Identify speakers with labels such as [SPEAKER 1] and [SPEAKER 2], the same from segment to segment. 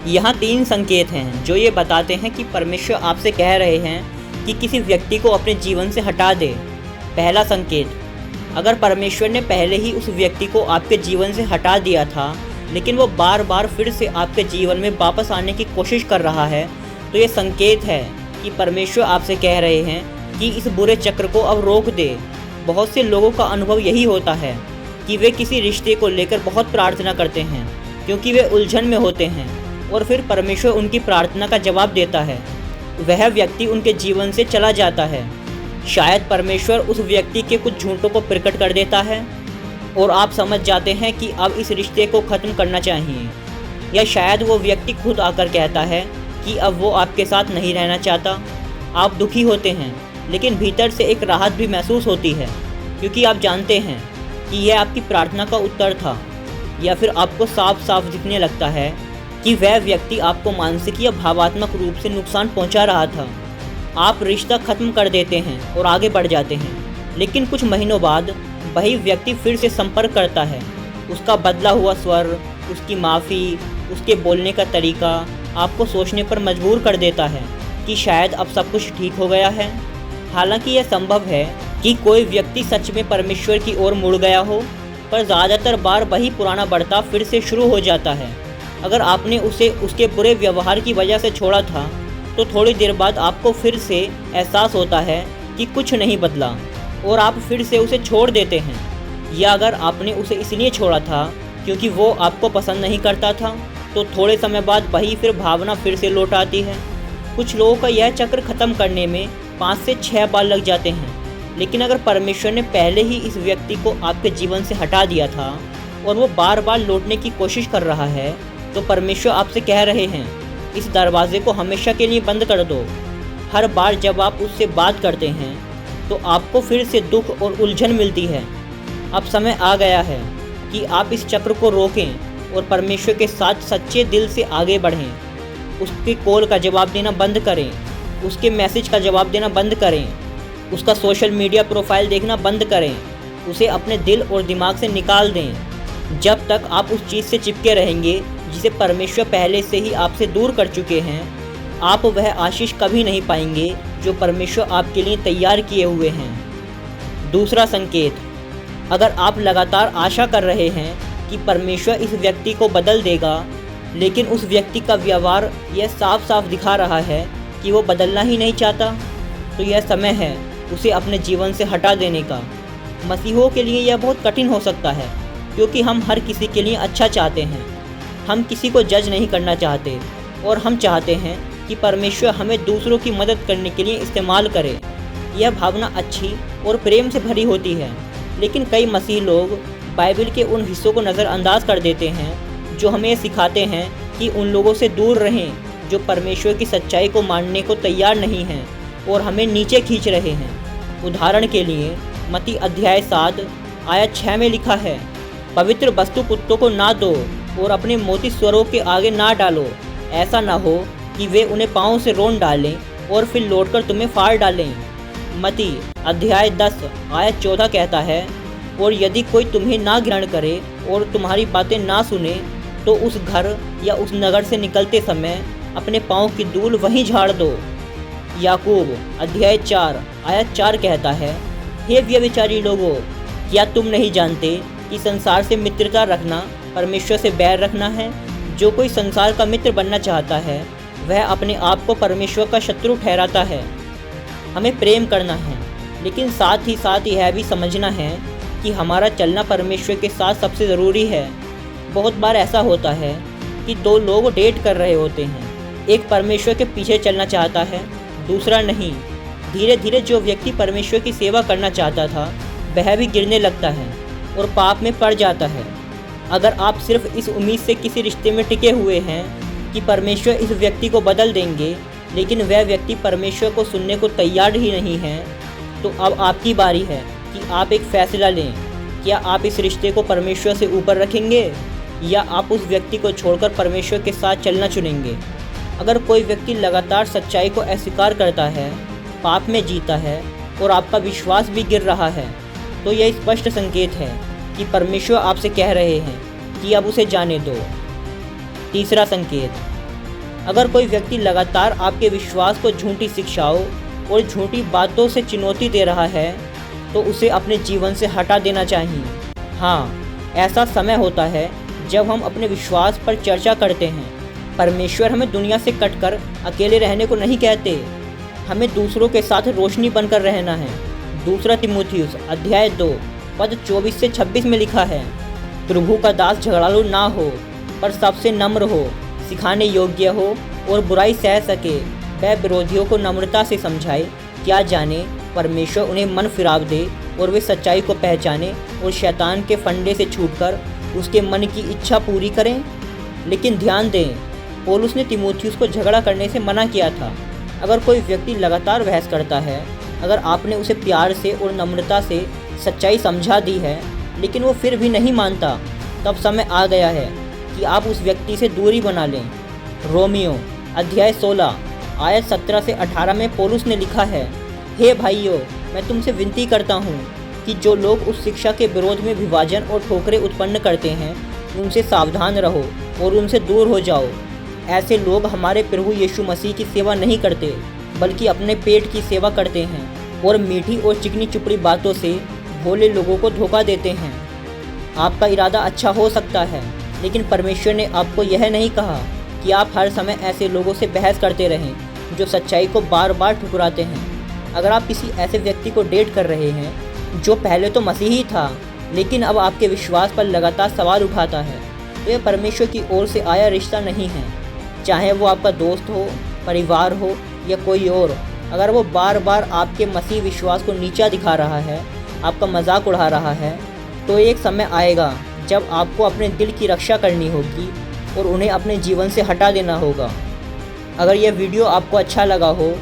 [SPEAKER 1] यहाँ 3 संकेत हैं जो ये बताते हैं कि परमेश्वर आपसे कह रहे हैं कि किसी व्यक्ति को अपने जीवन से हटा दे। पहला संकेत, अगर परमेश्वर ने पहले ही उस व्यक्ति को आपके जीवन से हटा दिया था, लेकिन वो बार बार फिर से आपके जीवन में वापस आने की कोशिश कर रहा है, तो ये संकेत है कि परमेश्वर आपसे कह रहे हैं कि इस बुरे चक्र को अब रोक दे। बहुत से लोगों का अनुभव यही होता है कि वे किसी रिश्ते को लेकर बहुत प्रार्थना करते हैं क्योंकि वे उलझन में होते हैं, और फिर परमेश्वर उनकी प्रार्थना का जवाब देता है। वह व्यक्ति उनके जीवन से चला जाता है। शायद परमेश्वर उस व्यक्ति के कुछ झूठों को प्रकट कर देता है और आप समझ जाते हैं कि अब इस रिश्ते को ख़त्म करना चाहिए। या शायद वो व्यक्ति खुद आकर कहता है कि अब वो आपके साथ नहीं रहना चाहता। आप दुखी होते हैं, लेकिन भीतर से एक राहत भी महसूस होती है क्योंकि आप जानते हैं कि यह आपकी प्रार्थना का उत्तर था। या फिर आपको साफ साफ दिखने लगता है कि वह व्यक्ति आपको मानसिक या भावात्मक रूप से नुकसान पहुंचा रहा था। आप रिश्ता ख़त्म कर देते हैं और आगे बढ़ जाते हैं, लेकिन कुछ महीनों बाद वही व्यक्ति फिर से संपर्क करता है। उसका बदला हुआ स्वर, उसकी माफ़ी, उसके बोलने का तरीका आपको सोचने पर मजबूर कर देता है कि शायद अब सब कुछ ठीक हो गया है। हालांकि यह संभव है कि कोई व्यक्ति सच में परमेश्वर की ओर मुड़ गया हो, पर ज़्यादातर बार वही पुराना बर्ताव फिर से शुरू हो जाता है। अगर आपने उसे उसके बुरे व्यवहार की वजह से छोड़ा था, तो थोड़ी देर बाद आपको फिर से एहसास होता है कि कुछ नहीं बदला और आप फिर से उसे छोड़ देते हैं। या अगर आपने उसे इसलिए छोड़ा था क्योंकि वो आपको पसंद नहीं करता था, तो थोड़े समय बाद वही फिर भावना फिर से लौट आती है। कुछ लोगों का यह चक्र ख़त्म करने में 5 से 6 बार लग जाते हैं, लेकिन अगर परमेश्वर ने पहले ही इस व्यक्ति को आपके जीवन से हटा दिया था और वो बार बार लौटने की कोशिश कर रहा है, तो परमेश्वर आपसे कह रहे हैं, इस दरवाजे को हमेशा के लिए बंद कर दो। हर बार जब आप उससे बात करते हैं तो आपको फिर से दुख और उलझन मिलती है। अब समय आ गया है कि आप इस चक्र को रोकें और परमेश्वर के साथ सच्चे दिल से आगे बढ़ें। उसके कॉल का जवाब देना बंद करें, उसके मैसेज का जवाब देना बंद करें, उसका सोशल मीडिया प्रोफाइल देखना बंद करें, उसे अपने दिल और दिमाग से निकाल दें। जब तक आप उस चीज़ से चिपके रहेंगे जिसे परमेश्वर पहले से ही आपसे दूर कर चुके हैं, आप वह आशीष कभी नहीं पाएंगे जो परमेश्वर आपके लिए तैयार किए हुए हैं। दूसरा संकेत, अगर आप लगातार आशा कर रहे हैं कि परमेश्वर इस व्यक्ति को बदल देगा, लेकिन उस व्यक्ति का व्यवहार यह साफ साफ दिखा रहा है कि वो बदलना ही नहीं चाहता, तो यह समय है उसे अपने जीवन से हटा देने का। मसीहों के लिए यह बहुत कठिन हो सकता है क्योंकि हम हर किसी के लिए अच्छा चाहते हैं। हम किसी को जज नहीं करना चाहते और हम चाहते हैं कि परमेश्वर हमें दूसरों की मदद करने के लिए इस्तेमाल करे। यह भावना अच्छी और प्रेम से भरी होती है, लेकिन कई मसीह लोग बाइबल के उन हिस्सों को नज़रअंदाज कर देते हैं जो हमें सिखाते हैं कि उन लोगों से दूर रहें जो परमेश्वर की सच्चाई को मानने को तैयार नहीं हैं और हमें नीचे खींच रहे हैं। उदाहरण के लिए मत्ती अध्याय 7 आयत 6 में लिखा है, पवित्र वस्तु कुत्तों को ना दो और अपने मोती स्वरों के आगे ना डालो, ऐसा ना हो कि वे उन्हें पाँव से रोन डालें और फिर लौटकर तुम्हें फाड़ डालें। मत्ती अध्याय 10 आयत 14 कहता है, और यदि कोई तुम्हें ना ग्रहण करे और तुम्हारी बातें ना सुने, तो उस घर या उस नगर से निकलते समय अपने पाँव की धूल वहीं झाड़ दो। याकूब अध्याय 4 आयत 4 कहता है, हे व्यभिचारी लोगों, क्या तुम नहीं जानते कि संसार से मित्रता रखना परमेश्वर से बैर रखना है? जो कोई संसार का मित्र बनना चाहता है, वह अपने आप को परमेश्वर का शत्रु ठहराता है। हमें प्रेम करना है, लेकिन साथ ही साथ यह भी समझना है कि हमारा चलना परमेश्वर के साथ सबसे ज़रूरी है। बहुत बार ऐसा होता है कि 2 लोग डेट कर रहे होते हैं, एक परमेश्वर के पीछे चलना चाहता है, दूसरा नहीं। धीरे धीरे जो व्यक्ति परमेश्वर की सेवा करना चाहता था, वह भी गिरने लगता है और पाप में पड़ जाता है। अगर आप सिर्फ इस उम्मीद से किसी रिश्ते में टिके हुए हैं कि परमेश्वर इस व्यक्ति को बदल देंगे, लेकिन वह व्यक्ति परमेश्वर को सुनने को तैयार ही नहीं है, तो अब आपकी बारी है कि आप एक फ़ैसला लें। क्या आप इस रिश्ते को परमेश्वर से ऊपर रखेंगे या आप उस व्यक्ति को छोड़कर परमेश्वर के साथ चलना चुनेंगे? अगर कोई व्यक्ति लगातार सच्चाई को अस्वीकार करता है, पाप में जीता है और आपका विश्वास भी गिर रहा है, तो यह स्पष्ट संकेत है कि परमेश्वर आपसे कह रहे हैं कि अब उसे जाने दो। तीसरा संकेत, अगर कोई व्यक्ति लगातार आपके विश्वास को झूठी शिक्षाओं और झूठी बातों से चुनौती दे रहा है तो उसे अपने जीवन से हटा देना चाहिए। हाँ, ऐसा समय होता है जब हम अपने विश्वास पर चर्चा करते हैं। परमेश्वर हमें दुनिया से कटकर अकेले रहने को नहीं कहते, हमें दूसरों के साथ रोशनी बनकर रहना है। दूसरा तिमुथियुस अध्याय 2 पद 24 से 26 में लिखा है, प्रभु का दास झगड़ालू ना हो, पर सबसे नम्र हो, सिखाने योग्य हो और बुराई सह सके। वह विरोधियों को नम्रता से समझाए। क्या जाने परमेश्वर उन्हें मन फिराव दे और वे सच्चाई को पहचाने और शैतान के फंदे से छूटकर उसके मन की इच्छा पूरी करें। लेकिन ध्यान दें, पौलुस ने तिमुथियुस को झगड़ा करने से मना किया था। अगर कोई व्यक्ति लगातार बहस करता है, अगर आपने उसे प्यार से और नम्रता से सच्चाई समझा दी है लेकिन वो फिर भी नहीं मानता, तब समय आ गया है कि आप उस व्यक्ति से दूरी बना लें। रोमियो अध्याय 16 आयत 17 से 18 में पौलुस ने लिखा है, हे भाइयों, मैं तुमसे विनती करता हूँ कि जो लोग उस शिक्षा के विरोध में विभाजन और ठोकरें उत्पन्न करते हैं उनसे सावधान रहो और उनसे दूर हो जाओ। ऐसे लोग हमारे प्रभु यीशु मसीह की सेवा नहीं करते बल्कि अपने पेट की सेवा करते हैं और मीठी और चिकनी चुपड़ी बातों से भोले लोगों को धोखा देते हैं। आपका इरादा अच्छा हो सकता है, लेकिन परमेश्वर ने आपको यह नहीं कहा कि आप हर समय ऐसे लोगों से बहस करते रहें जो सच्चाई को बार बार ठुकराते हैं। अगर आप किसी ऐसे व्यक्ति को डेट कर रहे हैं जो पहले तो मसीही था लेकिन अब आपके विश्वास पर लगातार सवाल उठाता है, तो यह परमेश्वर की ओर से आया रिश्ता नहीं है। चाहे वो आपका दोस्त हो, परिवार हो या कोई और, अगर वो बार बार आपके मसीह विश्वास को नीचा दिखा रहा है, आपका मजाक उड़ा रहा है, तो एक समय आएगा जब आपको अपने दिल की रक्षा करनी होगी और उन्हें अपने जीवन से हटा देना होगा। अगर यह वीडियो आपको अच्छा लगा हो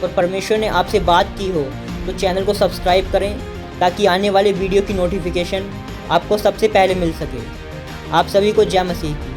[SPEAKER 1] और परमेश्वर ने आपसे बात की हो तो चैनल को सब्सक्राइब करें ताकि आने वाले वीडियो की नोटिफिकेशन आपको सबसे पहले मिल सके। आप सभी को जय मसीह।